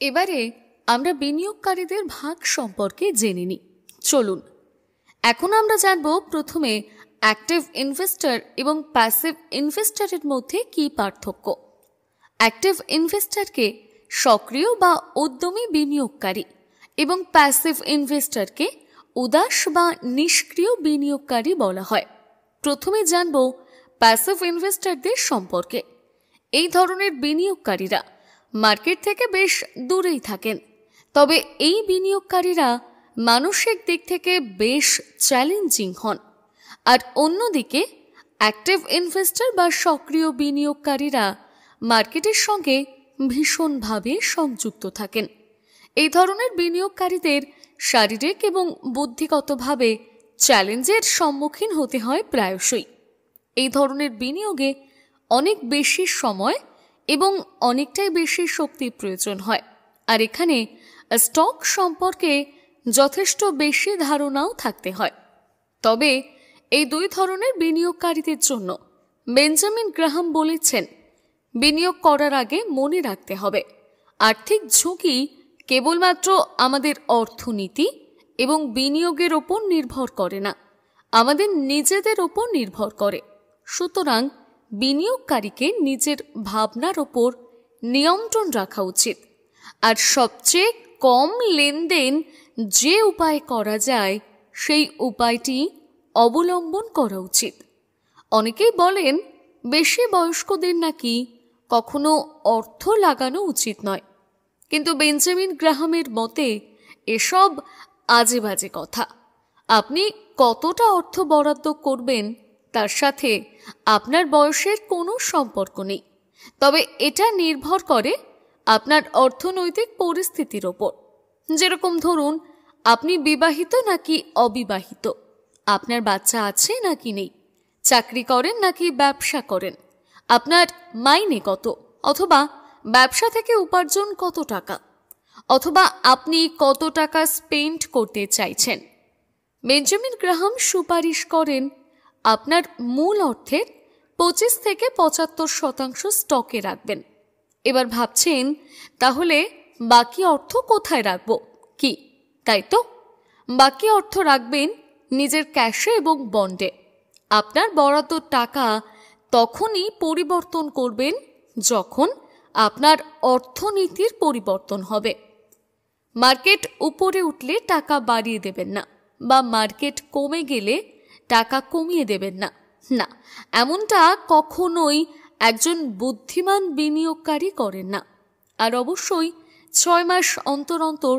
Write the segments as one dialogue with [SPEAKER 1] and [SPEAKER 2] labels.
[SPEAKER 1] এবারে আমরা বিনিয়োগকারীদের ভাগ সম্পর্কে জেনে নিই। চলুন এখন আমরা জানব প্রথমে অ্যাক্টিভ ইনভেস্টর এবং প্যাসিভ ইনভেস্টরের মধ্যে কি পার্থক্য। অ্যাক্টিভ ইনভেস্টরকে সক্রিয় বা উদ্যমী বিনিয়োগকারী এবং প্যাসিভ ইনভেস্টরকে উদাস বা নিষ্ক্রিয় বিনিয়োগকারী বলা হয়। প্রথমে জানব প্যাসিভ ইনভেস্টরদের সম্পর্কে। এই ধরনের বিনিয়োগকারীরা মার্কেট থেকে বেশ দূরেই থাকেন, তবে এই বিনিয়োগকারীরা মানসিক দিক থেকে বেশ চ্যালেঞ্জিং হন। আর অন্যদিকে অ্যাক্টিভ ইনভেস্টর বা সক্রিয় বিনিয়োগকারীরা মার্কেটের সঙ্গে ভীষণভাবে সংযুক্ত থাকেন। এই ধরনের বিনিয়োগকারীদের শারীরিক এবং বুদ্ধিগতভাবে চ্যালেঞ্জের সম্মুখীন হতে হয় প্রায়শই। এই ধরনের বিনিয়োগে অনেক বেশি সময় এবং অনেকটাই বেশি শক্তির প্রয়োজন হয়, আর এখানে স্টক সম্পর্কে যথেষ্ট বেশি ধারণাও থাকতে হয়। তবে এই দুই ধরনের বিনিয়োগকারীদের জন্য বেঞ্জামিন গ্রাহাম বলেছেন, বিনিয়োগ করার আগে মনে রাখতে হবে আর্থিক ঝুঁকি কেবলমাত্র আমাদের অর্থনীতি এবং বিনিয়োগের ওপর নির্ভর করে না, আমাদের নিজেদের ওপর নির্ভর করে। সুতরাং বিনিয়োগকারীকে নিজের ভাবনার ওপর নিয়ন্ত্রণ রাখা উচিত, আর সবচেয়ে কম লেনদেন যে উপায় করা যায় সেই উপায়টি অবলম্বন করা উচিত। অনেকেই বলেন বেশি বয়স্কদের নাকি কখনো অর্থ লাগানো উচিত নয়, কিন্তু বেঞ্জামিন গ্রাহামের মতে এসব আজে বাজে কথা। আপনি কতটা অর্থ বরাদ্দ করবেন তার সাথে আপনার বয়সের কোনো সম্পর্ক নেই, তবে এটা নির্ভর করে আপনার অর্থনৈতিক পরিস্থিতির ওপর। যেরকম ধরুন, আপনি বিবাহিত নাকি অবিবাহিত, আপনার বাচ্চা আছে নাকি নেই, চাকরি করেন নাকি ব্যবসা করেন, আপনার মাইনে কত, অথবা ব্যবসা থেকে উপার্জন কত টাকা, অথবা আপনি কত টাকা স্পেন্ড করতে চাইছেন। বেঞ্জামিন গ্রাহাম সুপারিশ করেন আপনার মূল অর্থের 25 থেকে 75% স্টকে রাখবেন। এবার ভাবছেন, তাহলে বাকি অর্থ কোথায় রাখব? কি তাই তো? বাকি অর্থ রাখবেন নিজের ক্যাশে এবং বন্ডে। আপনার বরাদ্দ টাকা তখনই পরিবর্তন করবেন যখন আপনার অর্থনীতির পরিবর্তন হবে। মার্কেট উপরে উঠলে টাকা বাড়িয়ে দেবেন না, বা মার্কেট কমে গেলে টাকা কমিয়ে দেবেন না। না, এমনটা কখনোই একজন বুদ্ধিমান বিনিয়োগকারী করেন না। আর অবশ্যই 6 মাস অন্তর অন্তর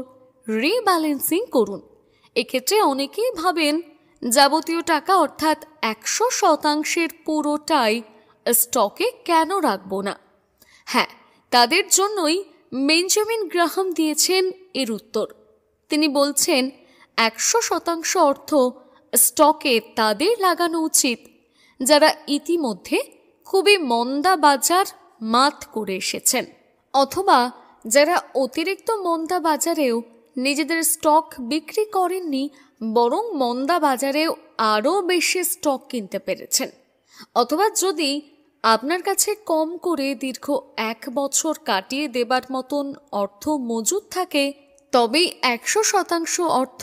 [SPEAKER 1] রিব্যালেন্সিং করুন। এক্ষেত্রে অনেকেই ভাবেন যাবতীয় টাকা অর্থাৎ 100% পুরোটাই স্টকে কেন রাখবো না। হ্যাঁ, তাদের জন্যই বেঞ্জামিন গ্রাহাম দিয়েছেন এর উত্তর। তিনি বলছেন 100% অর্থ স্টকে তাদের লাগানো উচিত যারা ইতিমধ্যে খুবই মন্দা বাজার মাত করে এসেছেন, অথবা যারা অতিরিক্ত মন্দা বাজারেও নিজেদের স্টক বিক্রি করেননি, বরং মন্দা বাজারেও আরও বেশি স্টক কিনতে পেরেছেন। অথবা যদি আপনার কাছে কম করে দীর্ঘ 1 বছর কাটিয়ে দেবার মতন অর্থ মজুদ থাকে, তবেই 100% অর্থ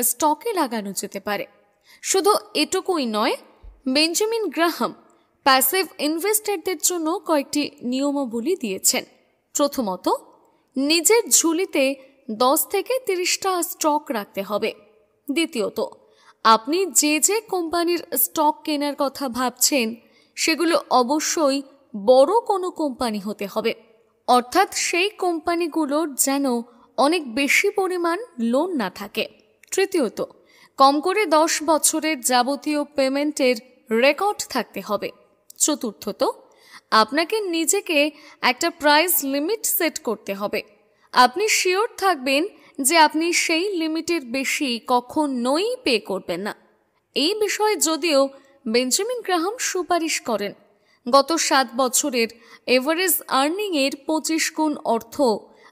[SPEAKER 1] স্টকে লাগানো যেতে পারে। শুধু এটুকুই নয়, বেঞ্জামিন গ্রাহাম প্যাসিভ ইনভেস্টরদের জন্য কয়েকটি নিয়মাবলী দিয়েছেন। প্রথমত, নিজের ঝুলিতে 10 থেকে 30টা স্টক রাখতে হবে। দ্বিতীয়ত, আপনি যে যে কোম্পানির স্টক কেনার কথা ভাবছেন সেগুলো অবশ্যই বড় কোনো কোম্পানি হতে হবে, অর্থাৎ সেই কোম্পানিগুলোর যেন অনেক বেশি পরিমাণ লোন না থাকে। তৃতীয়ত, কম করে 10 বছরের যাবতীয় পেমেন্টের রেকর্ড থাকতে হবে। চতুর্থত, আপনাকে নিজেকে একটা প্রাইস লিমিট সেট করতে হবে। আপনি শিওর থাকবেন যে আপনি সেই লিমিটের বেশি কখনোই পে করবেন না। এই বিষয়ে যদিও বেঞ্জামিন গ্রাহাম সুপারিশ করেন গত 7 বছরের এভারেজ আর্নিংয়ের 25 গুণ অর্থ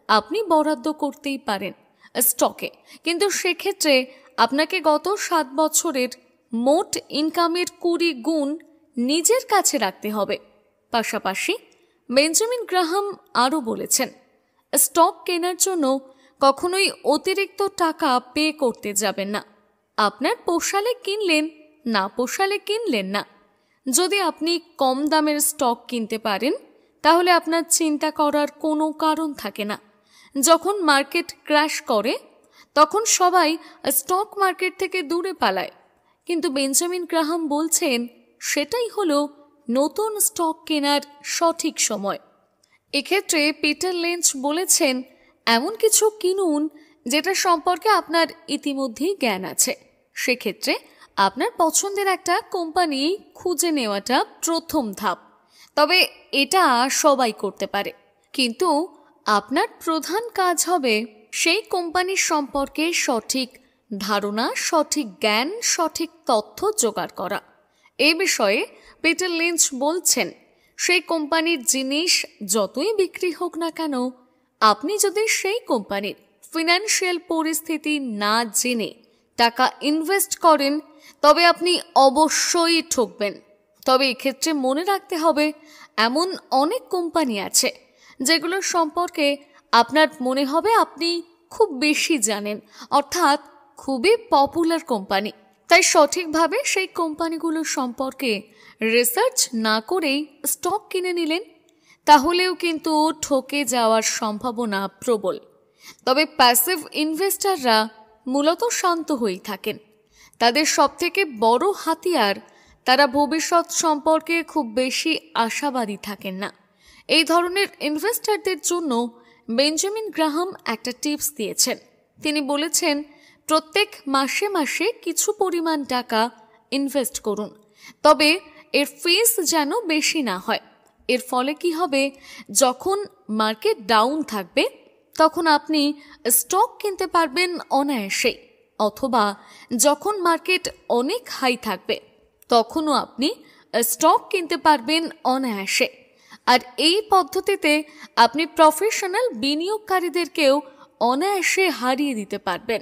[SPEAKER 1] আপনি বরাদ্দ করতেই পারেন স্টকে, কিন্তু সেক্ষেত্রে আপনাকে গত 7 বছরের মোট ইনকামের 20 গুণ নিজের কাছে রাখতে হবে। পাশাপাশি বেঞ্জামিন গ্রাহাম আরও বলেছেন, স্টক কেনার জন্য কখনোই অতিরিক্ত টাকা পে করতে যাবেন না। আপনার পোষালে কিনলেন, না পোষালে কিনলেন না। যদি আপনি কম দামের স্টক কিনতে পারেন তাহলে আপনার চিন্তা করার কোনো কারণ থাকে না। যখন মার্কেট ক্র্যাশ করে তখন সবাই স্টক মার্কেট থেকে দূরে পালায়, কিন্তু বেঞ্জামিন গ্রাহাম বলছেন সেটাই হলো নতুন স্টক কেনার সঠিক সময়। এক্ষেত্রে পিটার লেঞ্চ বলেছেন এমন কিছু কিনুন যেটা সম্পর্কে আপনার ইতিমধ্যেই জ্ঞান আছে। সেক্ষেত্রে আপনার পছন্দের একটা কোম্পানি খুঁজে নেওয়াটা প্রথম ধাপ। তবে এটা সবাই করতে পারে, কিন্তু আপনার প্রধান কাজ হবে সেই কোম্পানির সম্পর্কে সঠিক ধারণা, সঠিক জ্ঞান, সঠিক তথ্য জোগাড় করা। এই বিষয়ে পিটার লিঞ্চ বলছেন সেই কোম্পানির জিনিস যতই বিক্রি হোক না কেন, আপনি যদি সেই কোম্পানির ফিনান্সিয়াল পরিস্থিতি না জেনে টাকা ইনভেস্ট করেন তবে আপনি অবশ্যই ঠকবেন। তবে এক্ষেত্রে মনে রাখতে হবে এমন অনেক কোম্পানি আছে যেগুলোর সম্পর্কে আপনার মনে হবে আপনি খুব বেশি জানেন, অর্থাৎ খুবই পপুলার কোম্পানি। তাই সঠিকভাবে সেই কোম্পানিগুলো সম্পর্কে রিসার্চ না করেই স্টক কিনে নিলেন, তাহলেও কিন্তু ঠকে যাওয়ার সম্ভাবনা প্রবল। তবে প্যাসিভ ইনভেস্টররা মূলত শান্ত হয়েই থাকেন। তাদের সবথেকে বড় হাতিয়ার, তারা ভবিষ্যৎ সম্পর্কে খুব বেশি আশাবাদী থাকেন না। এই ধরনের ইনভেস্টরদের জন্য বেঞ্জামিন গ্রাহাম একটা টিপস দিয়েছেন। তিনি বলেছেন প্রত্যেক মাসে মাসে কিছু পরিমাণ টাকা ইনভেস্ট করুন, তবে এর ফিস যেন বেশি না হয়। এর ফলে কি হবে, যখন মার্কেট ডাউন থাকবে তখন আপনি স্টক কিনতে পারবেন অনায়াসেই, অথবা যখন মার্কেট অনেক হাই থাকবে তখনও আপনি স্টক কিনতে পারবেন অনায়াসে। আর এই পদ্ধতিতে আপনি প্রফেশনাল বিনিয়োগকারীদেরকেও অনায়াসে হারিয়ে দিতে পারবেন।